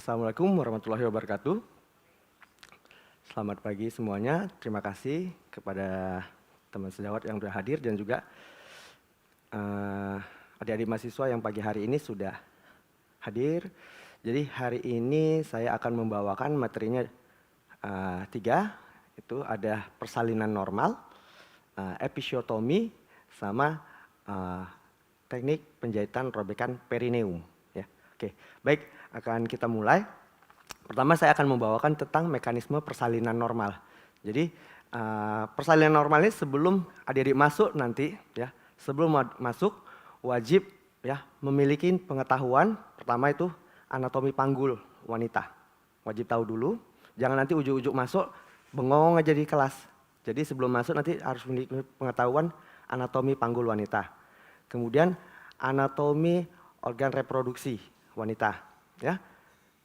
Assalamualaikum warahmatullahi wabarakatuh. Selamat pagi semuanya. Terima kasih kepada teman sejawat yang sudah hadir dan juga adik-adik mahasiswa yang pagi hari ini sudah hadir. Jadi hari ini saya akan membawakan materinya 3, itu ada persalinan normal, episiotomi, sama teknik penjahitan robekan perineum. Ya, oke, baik, akan kita mulai. Pertama saya akan membawakan tentang mekanisme persalinan normal. Jadi persalinan normal ini sebelum adik-adik masuk nanti, ya, sebelum masuk wajib ya memiliki pengetahuan. Pertama itu anatomi panggul wanita, wajib tahu dulu. Jangan nanti ujuk-ujuk masuk bengong aja di kelas. Jadi sebelum masuk nanti harus memiliki pengetahuan anatomi panggul wanita. Kemudian anatomi organ reproduksi wanita, ya.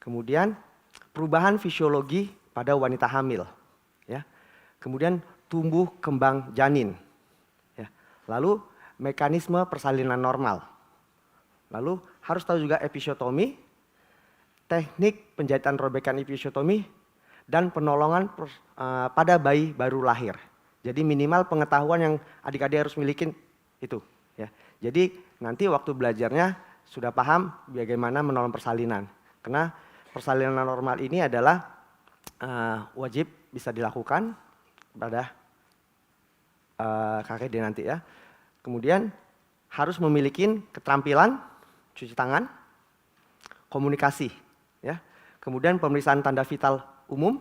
Kemudian perubahan fisiologi pada wanita hamil, ya. Kemudian tumbuh kembang janin, ya. Lalu mekanisme persalinan normal. Lalu harus tahu juga episiotomi, teknik penjahitan robekan episiotomi, dan penolongan pada bayi baru lahir. Jadi minimal pengetahuan yang adik-adik harus miliki itu, ya. Jadi nanti waktu belajarnya sudah paham bagaimana menolong persalinan. Karena persalinan normal ini adalah wajib bisa dilakukan pada KKD nanti, ya. Kemudian harus memiliki keterampilan cuci tangan, komunikasi, ya. Kemudian pemeriksaan tanda vital umum,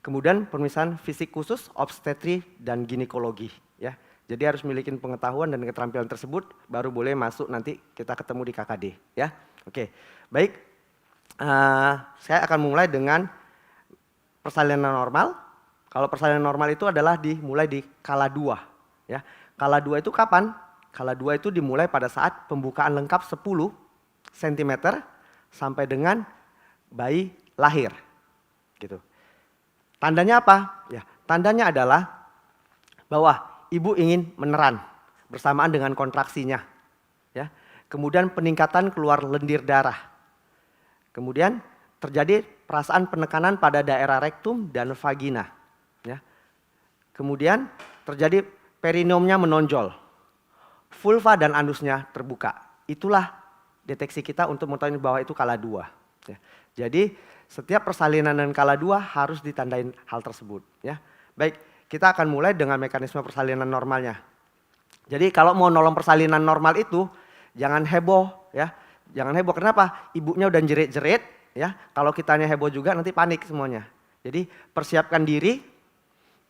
kemudian pemeriksaan fisik khusus, obstetri dan ginekologi, ya. Jadi harus memiliki pengetahuan dan keterampilan tersebut baru boleh masuk nanti kita ketemu di KKD, ya. Oke, baik. Saya akan mulai dengan persalinan normal. Kalau persalinan normal itu adalah dimulai di kala 2, ya. Kala 2 itu kapan? Kala 2 itu dimulai pada saat pembukaan lengkap 10 cm sampai dengan bayi lahir, gitu. Tandanya apa? Ya, tandanya adalah bahwa ibu ingin meneran bersamaan dengan kontraksinya, ya. Kemudian peningkatan keluar lendir darah. Kemudian terjadi perasaan penekanan pada daerah rektum dan vagina, ya. Kemudian terjadi perineumnya menonjol, vulva dan anusnya terbuka. Itulah deteksi kita untuk mengetahui bahwa itu kala 2. Ya. Jadi setiap persalinan dan kala 2 harus ditandain hal tersebut, ya. Baik, kita akan mulai dengan mekanisme persalinan normalnya. Jadi kalau mau nolong persalinan normal itu jangan heboh, ya. Jangan heboh, kenapa? Ibunya udah jerit-jerit, ya. Kalau kitanya heboh juga nanti panik semuanya. Jadi persiapkan diri,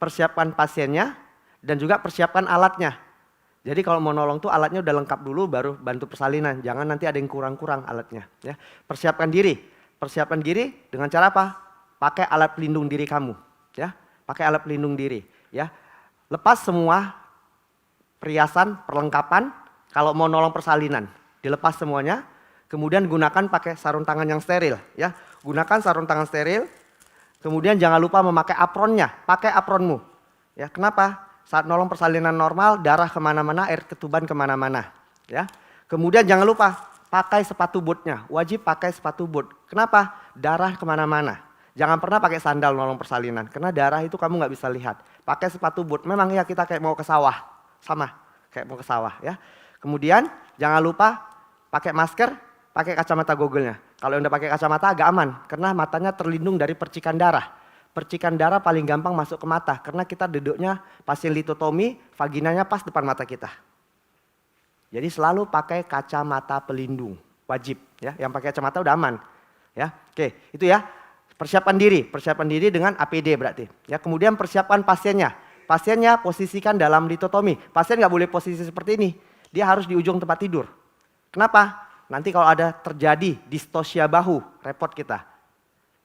persiapkan pasiennya, dan juga persiapkan alatnya. Jadi kalau mau nolong tuh alatnya udah lengkap dulu baru bantu persalinan. Jangan nanti ada yang kurang-kurang alatnya, ya. Persiapkan diri. Persiapkan diri dengan cara apa? Pakai alat pelindung diri kamu, ya. Pakai alat pelindung diri, ya. Lepas semua perhiasan, perlengkapan kalau mau nolong persalinan. Dilepas semuanya. Kemudian gunakan pakai sarung tangan yang steril, ya. Gunakan sarung tangan steril. Kemudian jangan lupa memakai apronnya, pakai apronmu, ya. Kenapa? Saat nolong persalinan normal, darah kemana-mana, air ketuban kemana-mana, ya. Kemudian jangan lupa pakai sepatu bootnya, wajib pakai sepatu boot. Kenapa? Darah kemana-mana. Jangan pernah pakai sandal nolong persalinan, karena darah itu kamu nggak bisa lihat. Pakai sepatu boot, memang ya kita kayak mau ke sawah, sama kayak mau ke sawah, ya. Kemudian jangan lupa pakai masker, pakai kacamata Google-nya. Kalau udah pakai kacamata agak aman, karena matanya terlindung dari percikan darah. Percikan darah paling gampang masuk ke mata, karena kita duduknya pasien litotomi, vaginanya pas depan mata kita. Jadi selalu pakai kacamata pelindung, wajib, ya. Yang pakai kacamata udah aman, ya. Oke, itu ya. Persiapan diri dengan APD berarti. Ya, kemudian persiapkan pasiennya. Pasiennya posisikan dalam litotomi. Pasien nggak boleh posisi seperti ini, dia harus di ujung tempat tidur. Kenapa? Nanti kalau ada terjadi distosia bahu, repot kita.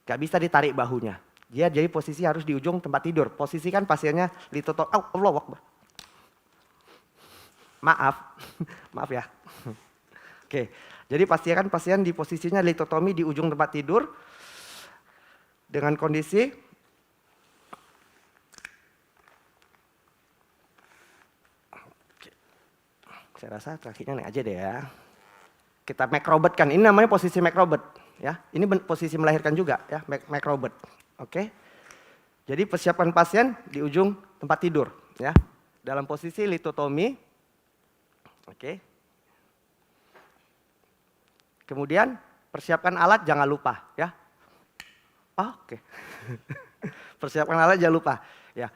Gak bisa ditarik bahunya. Dia jadi posisi harus di ujung tempat tidur. Posisikan pasiennya litotomi. Oh, Allah Akbar. Maaf, maaf ya. Oke, jadi pastikan pasien di posisinya litotomi di ujung tempat tidur. Dengan kondisi saya rasa kakinya naik aja deh ya. Kita macrobot kan, ini namanya posisi macrobot, ya. Ini posisi melahirkan juga ya, Macrobird. Oke. Jadi persiapkan pasien di ujung tempat tidur ya. Dalam posisi litotomi. Oke. Kemudian persiapkan alat, jangan lupa ya. Oke. Persiapkan alat, jangan lupa ya.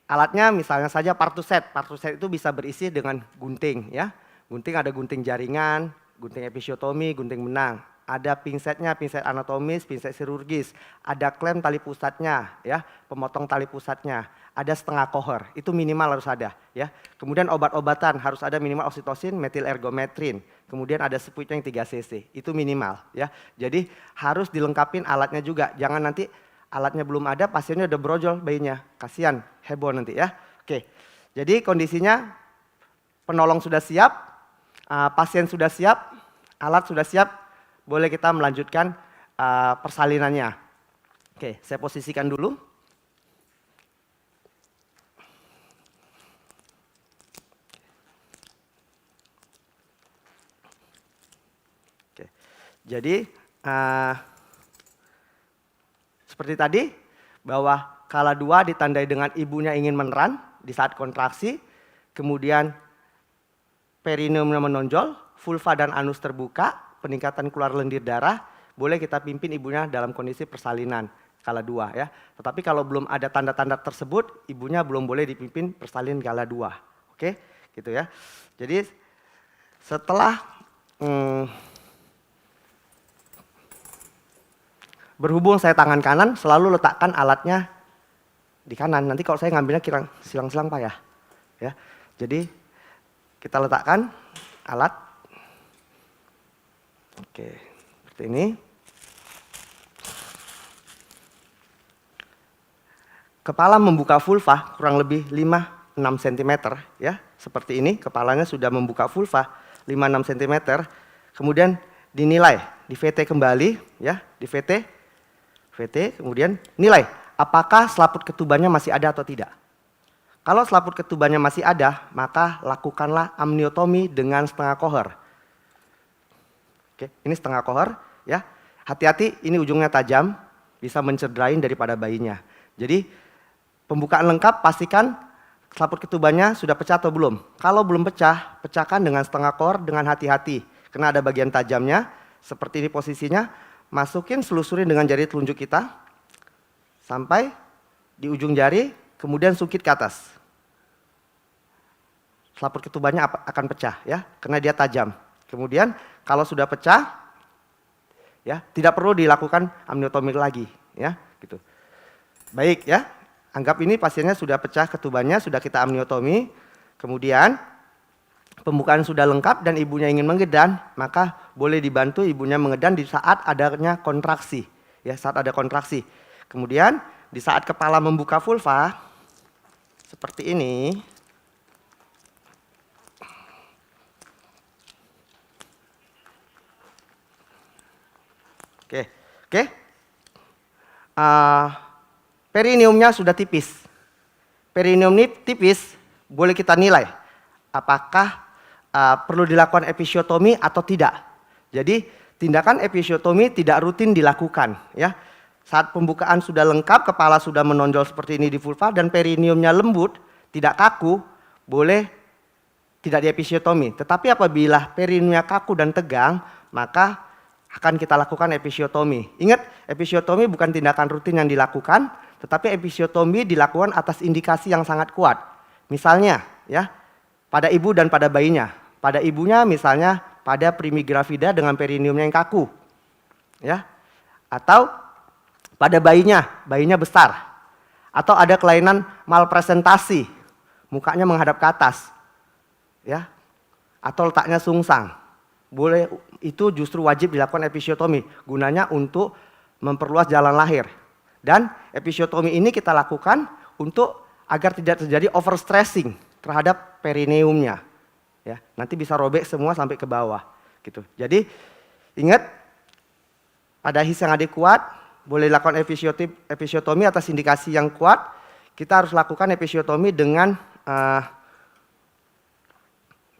Alatnya misalnya saja partuset. Partuset itu bisa berisi dengan gunting ya. Gunting ada gunting jaringan, gunting episiotomi, gunting benang. Ada pinsetnya, pinset anatomis, pinset chirurgis. Ada klem tali pusatnya ya, pemotong tali pusatnya. Ada setengah kohor, itu minimal harus ada ya. Kemudian obat-obatan harus ada minimal oksitosin, metil ergometrin. Kemudian ada sepuitnya yang 3 cc, itu minimal ya. Jadi harus dilengkapin alatnya juga. Jangan nanti alatnya belum ada, pasiennya udah brojol bayinya. Kasihan, heboh nanti ya. Oke, jadi kondisinya penolong sudah siap, pasien sudah siap, alat sudah siap, boleh kita melanjutkan persalinannya. Oke, saya posisikan dulu. Oke, jadi seperti tadi, bahwa kala 2 ditandai dengan ibunya ingin meneran di saat kontraksi, kemudian perineumnya menonjol, vulva dan anus terbuka, peningkatan keluar lendir darah, boleh kita pimpin ibunya dalam kondisi persalinan kala 2 ya. Tetapi kalau belum ada tanda-tanda tersebut, ibunya belum boleh dipimpin persalinan kala 2. Oke, gitu ya. Jadi setelah berhubung saya tangan kanan, selalu letakkan alatnya di kanan. Nanti kalau saya ngambilnya kira silang-silang Pak ya. Ya. Jadi kita letakkan alat. Oke, seperti ini. Kepala membuka vulva kurang lebih 5-6 cm ya. Seperti ini, kepalanya sudah membuka vulva 5-6 cm. Kemudian dinilai, di VT kembali ya, di VT, kemudian nilai apakah selaput ketubannya masih ada atau tidak. Kalau selaput ketubannya masih ada, maka lakukanlah amniotomi dengan setengah kohor. Oke, ini setengah kohor ya. Hati-hati, ini ujungnya tajam, bisa mencederain daripada bayinya. Jadi pembukaan lengkap, pastikan selaput ketubannya sudah pecah atau belum. Kalau belum pecah, pecahkan dengan setengah kohor dengan hati-hati. Karena ada bagian tajamnya, seperti ini posisinya. Masukin, selusurin dengan jari telunjuk kita sampai di ujung jari, kemudian sungkit ke atas. Selaput ketubannya akan pecah ya, karena dia tajam. Kemudian kalau sudah pecah, ya tidak perlu dilakukan amniotomi lagi, ya gitu. Baik ya, anggap ini pasiennya sudah pecah ketubannya, sudah kita amniotomi. Kemudian pembukaan sudah lengkap dan ibunya ingin mengedan, maka boleh dibantu ibunya mengedan di saat adanya kontraksi. Ya, saat ada kontraksi. Kemudian di saat kepala membuka vulva, seperti ini. Oke. Perineumnya sudah tipis. Perineum ini tipis, boleh kita nilai apakah perlu dilakukan episiotomi atau tidak. Jadi tindakan episiotomi tidak rutin dilakukan ya. Saat pembukaan sudah lengkap, kepala sudah menonjol seperti ini di vulva dan perineumnya lembut, tidak kaku, boleh tidak diepisiotomi. Tetapi apabila perineumnya kaku dan tegang, maka akan kita lakukan episiotomi. Ingat, episiotomi bukan tindakan rutin yang dilakukan, tetapi episiotomi dilakukan atas indikasi yang sangat kuat. Misalnya ya, pada ibu dan pada bayinya. Pada ibunya misalnya pada primigravida dengan perineumnya yang kaku. Ya. Atau pada bayinya besar. Atau ada kelainan malpresentasi, mukanya menghadap ke atas. Ya. Atau letaknya sungsang. Boleh, itu justru wajib dilakukan episiotomi. Gunanya untuk memperluas jalan lahir. Dan episiotomi ini kita lakukan untuk agar tidak terjadi overstressing terhadap perineumnya. Ya, nanti bisa robek semua sampai ke bawah gitu. Jadi ingat, pada his yang adekuat boleh dilakukan episiotomi atas indikasi yang kuat. Kita harus lakukan episiotomi dengan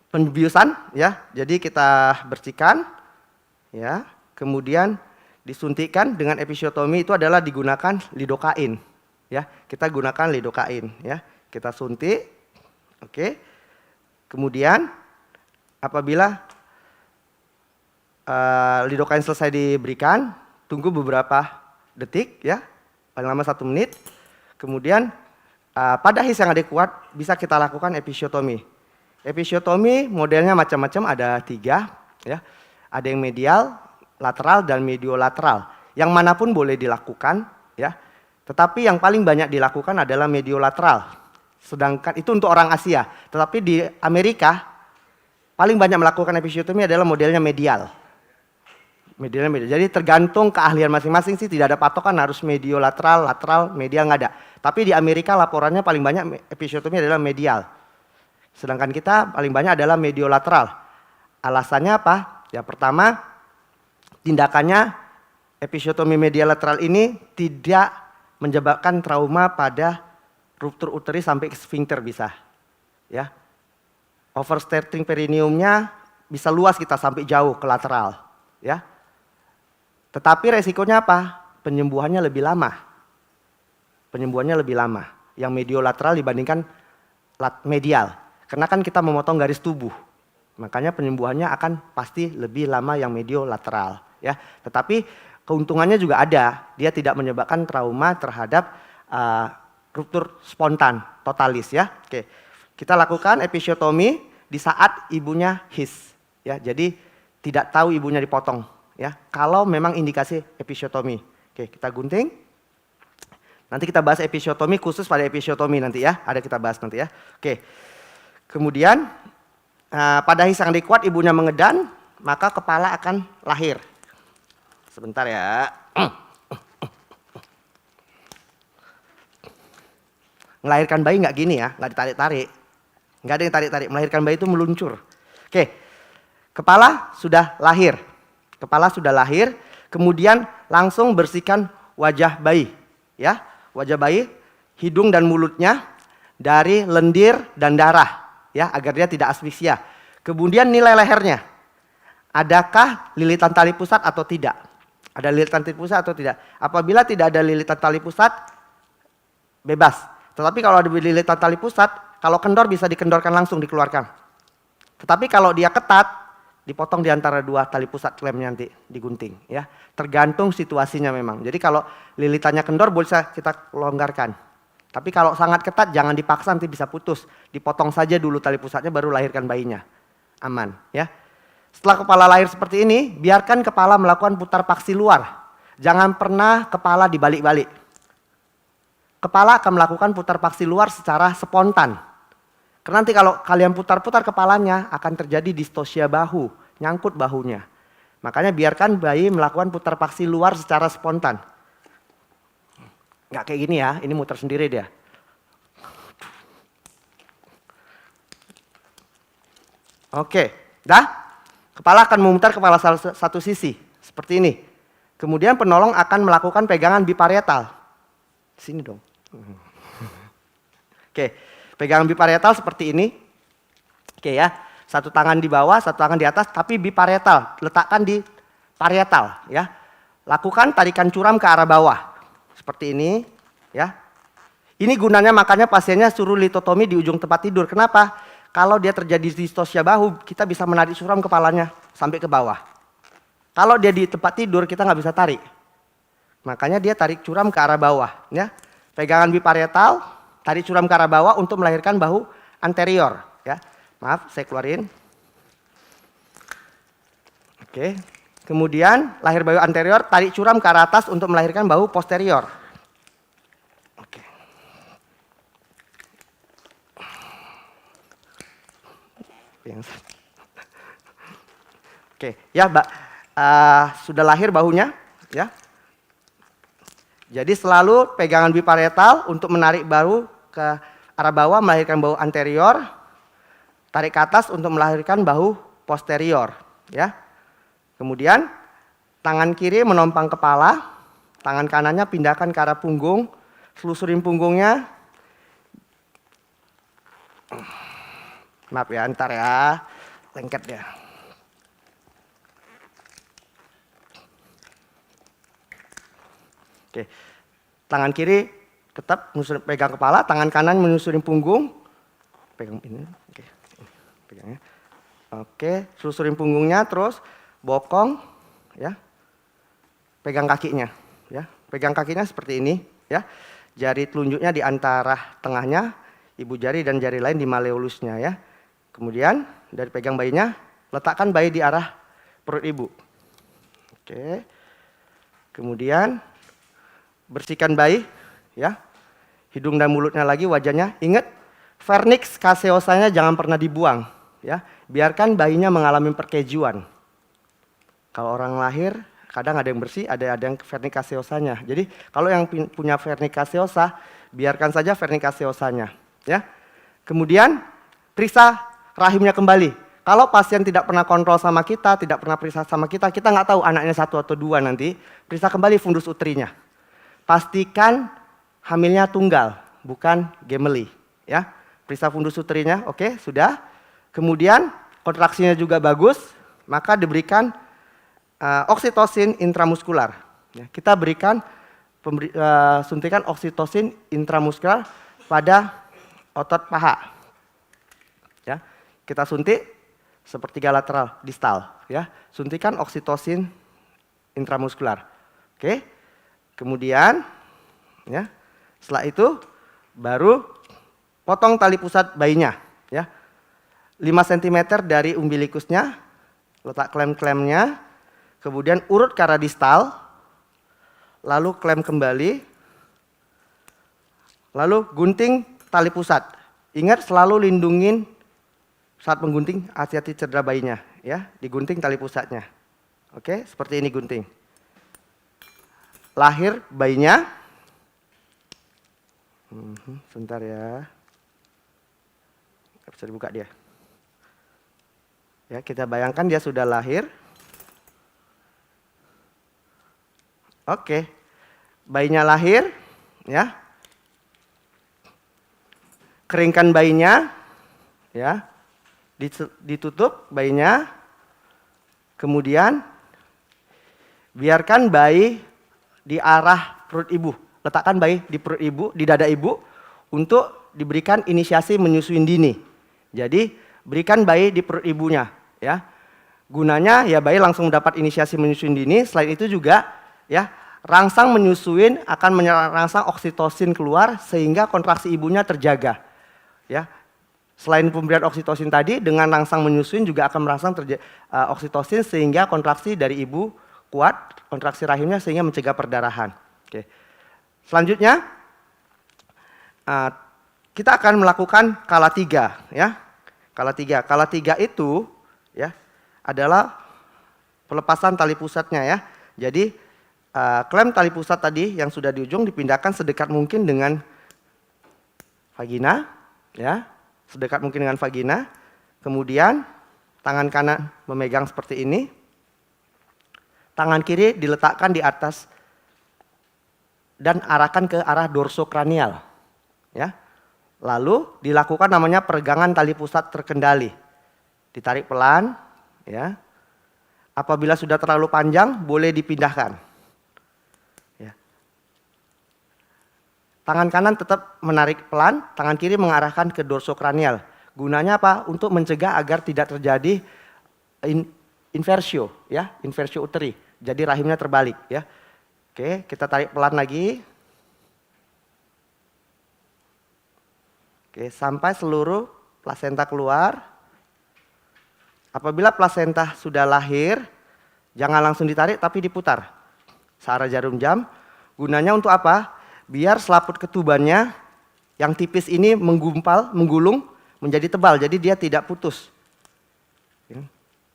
pembiusan ya. Jadi kita bersihkan ya. kemudian disuntikkan dengan episiotomi itu adalah digunakan lidokain. Ya, kita gunakan lidokain. Ya, kita suntik. Oke. Kemudian apabila lidokain selesai diberikan, tunggu beberapa detik, ya, paling lama 1 menit. Kemudian pada his yang adekuat bisa kita lakukan episiotomi. Episiotomi modelnya macam-macam, ada 3, ya. Ada yang medial, lateral, dan mediolateral. Yang manapun boleh dilakukan, ya. Tetapi yang paling banyak dilakukan adalah mediolateral. Sedangkan itu untuk orang Asia. Tetapi di Amerika paling banyak melakukan episiotomi adalah modelnya medial. Medialnya medial. Jadi tergantung keahlian masing-masing sih, tidak ada patokan harus mediolateral, lateral, medial, nggak ada. Tapi di Amerika laporannya paling banyak episiotomi adalah medial. Sedangkan kita paling banyak adalah mediolateral. Alasannya apa? Ya pertama, tindakannya episiotomi mediolateral ini tidak menyebabkan trauma pada ruptur uterus sampai ke sphincter bisa. Ya. Overstretching perineumnya bisa luas kita sampai jauh ke lateral. Ya. Tetapi resikonya apa? Penyembuhannya lebih lama. Penyembuhannya lebih lama. Yang mediolateral dibandingkan medial. Karena kan kita memotong garis tubuh. Makanya penyembuhannya akan pasti lebih lama yang mediolateral. Ya. Tetapi keuntungannya juga ada. Dia tidak menyebabkan trauma terhadap ruptur spontan, totalis. Ya. Oke. Kita lakukan episiotomi di saat ibunya his. Ya. Jadi tidak tahu ibunya dipotong. Ya, kalau memang indikasi episiotomi. Oke, kita gunting. Nanti kita bahas episiotomi khusus pada episiotomi nanti ya. Ada kita bahas nanti ya. Oke. Kemudian pada his yang adekuat ibunya mengedan, maka kepala akan lahir. Sebentar ya. Melahirkan bayi nggak gini ya, nggak ditarik-tarik. Nggak ada yang tarik-tarik. Melahirkan bayi itu meluncur. Oke. Kepala sudah lahir. Kepala sudah lahir, kemudian langsung bersihkan wajah bayi, ya, wajah bayi, hidung dan mulutnya dari lendir dan darah, ya, agar dia tidak asfiksia. Kemudian nilai lehernya, adakah lilitan tali pusat atau tidak? Ada lilitan tali pusat atau tidak? Apabila tidak ada lilitan tali pusat, bebas. Tetapi kalau ada lilitan tali pusat, kalau kendor bisa dikendorkan langsung dikeluarkan. Tetapi kalau dia ketat, dipotong di antara 2 tali pusat klemnya nanti digunting ya. Tergantung situasinya memang. Jadi kalau lilitannya kendor bisa kita longgarkan. Tapi kalau sangat ketat jangan dipaksa, nanti bisa putus. Dipotong saja dulu tali pusatnya baru lahirkan bayinya. Aman ya. Setelah kepala lahir seperti ini, biarkan kepala melakukan putar paksi luar. Jangan pernah kepala dibalik-balik. Kepala akan melakukan putar paksi luar secara spontan. Karena nanti kalau kalian putar-putar kepalanya akan terjadi distosia bahu, nyangkut bahunya. Makanya biarkan bayi melakukan putar paksi luar secara spontan. Nggak kayak gini ya, ini muter sendiri dia. Oke, dah? Kepala akan memutar kepala satu sisi, seperti ini. Kemudian penolong akan melakukan pegangan biparietal. Sini dong. Oke. Pegangan biparietal seperti ini. Oke ya. Satu tangan di bawah, satu tangan di atas, tapi biparietal. Letakkan di parietal ya. Lakukan tarikan curam ke arah bawah. Seperti ini ya. Ini gunanya makanya pasiennya suruh litotomi di ujung tempat tidur. Kenapa? Kalau dia terjadi distosia bahu, kita bisa menarik suram kepalanya sampai ke bawah. Kalau dia di tempat tidur, kita nggak bisa tarik. Makanya dia tarik curam ke arah bawah ya. Pegangan biparietal. Tarik curam ke arah bawah untuk melahirkan bahu anterior. Ya. Maaf, saya keluarin. Oke. Kemudian lahir bahu anterior, tarik curam ke arah atas untuk melahirkan bahu posterior. Oke. Oke, ya Mbak. Sudah lahir bahunya, ya. Jadi selalu pegangan biparietal untuk menarik bahu ke arah bawah melahirkan bahu anterior, tarik ke atas untuk melahirkan bahu posterior, ya. Kemudian tangan kiri menompang kepala, tangan kanannya pindahkan ke arah punggung, selusurin punggungnya. Maaf ya, ntar ya, lengket ya. Oke. Tangan kiri tetap pegang kepala, tangan kanan menyusuri punggung. Pegang ini. Oke. Pegangnya. Oke, susurin punggungnya terus bokong ya. Pegang kakinya ya. Pegang kakinya seperti ini ya. Jari telunjuknya di antara tengahnya, ibu jari dan jari lain di malleolusnya ya. Kemudian dari pegang bayinya, letakkan bayi di arah perut ibu. Oke. Kemudian bersihkan bayi ya. Hidung dan mulutnya lagi, wajahnya. Ingat, vernix caseosanya jangan pernah dibuang ya. Biarkan bayinya mengalami perkejuan. Kalau orang lahir kadang ada yang bersih, ada yang vernix caseosanya. Jadi kalau yang punya vernix caseosa, biarkan saja vernix caseosanya ya. Kemudian periksa rahimnya kembali. Kalau pasien tidak pernah kontrol sama kita, tidak pernah periksa sama kita nggak tahu anaknya 1 atau 2 nanti. Periksa kembali fundus uterinya. Pastikan hamilnya tunggal, bukan gemeli ya. Periksa fundus uterinya, oke, sudah. Kemudian kontraksinya juga bagus, maka diberikan oksitosin intramuskular. Ya, kita berikan suntikan oksitosin intramuskular pada otot paha. Ya, kita suntik sepertiga lateral distal. Ya, suntikan oksitosin intramuskular. Oke, kemudian, ya, setelah itu baru potong tali pusat bayinya. Ya, 5 cm dari umbilikusnya, letak klem-klemnya, kemudian urut ke arah distal, lalu klem kembali, lalu gunting tali pusat. Ingat selalu lindungin saat menggunting, hati-hati cedera bayinya, ya, digunting tali pusatnya. Oke, seperti ini gunting. Lahir bayinya. Sebentar ya. Bisa dibuka dia. Ya, kita bayangkan dia sudah lahir. Oke. Bayinya lahir, ya. Keringkan bayinya, ya. Ditutup bayinya. Kemudian biarkan bayi di arah perut ibu. Letakkan bayi di perut ibu, di dada ibu untuk diberikan inisiasi menyusui dini. Jadi berikan bayi di perut ibunya, ya. Gunanya ya bayi langsung mendapat inisiasi menyusui dini. Selain itu juga ya rangsang menyusuin akan merangsang oksitosin keluar sehingga kontraksi ibunya terjaga. Ya. Selain pemberian oksitosin tadi, dengan rangsang menyusuin juga akan merangsang oksitosin sehingga kontraksi dari ibu kuat, kontraksi rahimnya sehingga mencegah perdarahan. Oke. Selanjutnya kita akan melakukan kala 3 ya. Kala 3. Kala 3 itu ya adalah pelepasan tali pusatnya ya. Jadi klem tali pusat tadi yang sudah di ujung dipindahkan sedekat mungkin dengan vagina ya. Sedekat mungkin dengan vagina. Kemudian tangan kanan memegang seperti ini. Tangan kiri diletakkan di atas dan arahkan ke arah dorsokranial. Ya. Lalu dilakukan namanya peregangan tali pusat terkendali. Ditarik pelan, ya. Apabila sudah terlalu panjang, boleh dipindahkan. Ya. Tangan kanan tetap menarik pelan, tangan kiri mengarahkan ke dorsokranial. Gunanya apa? Untuk mencegah agar tidak terjadi inversio, ya, inversio uteri. Jadi rahimnya terbalik, ya. Oke, kita tarik pelan lagi. Oke, sampai seluruh plasenta keluar. Apabila plasenta sudah lahir, jangan langsung ditarik tapi diputar. Searah jarum jam. Gunanya untuk apa? Biar selaput ketubannya yang tipis ini menggulung menjadi tebal. Jadi dia tidak putus.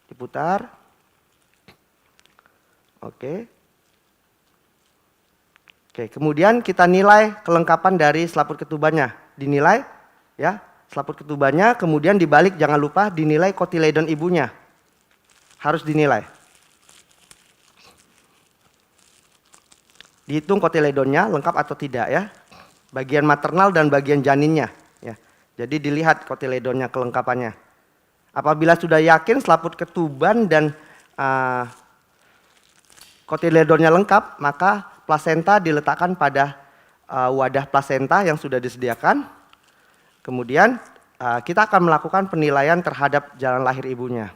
Diputar. Oke. Oke, kemudian kita nilai kelengkapan dari selaput ketubannya. Dinilai, ya, selaput ketubannya, kemudian dibalik jangan lupa dinilai kotiledon ibunya. Harus dinilai. Dihitung kotiledonnya lengkap atau tidak ya. Bagian maternal dan bagian janinnya. Ya. Jadi dilihat kotiledonnya kelengkapannya. Apabila sudah yakin selaput ketuban dan kotiledonnya lengkap, maka plasenta diletakkan pada wadah plasenta yang sudah disediakan. Kemudian kita akan melakukan penilaian terhadap jalan lahir ibunya.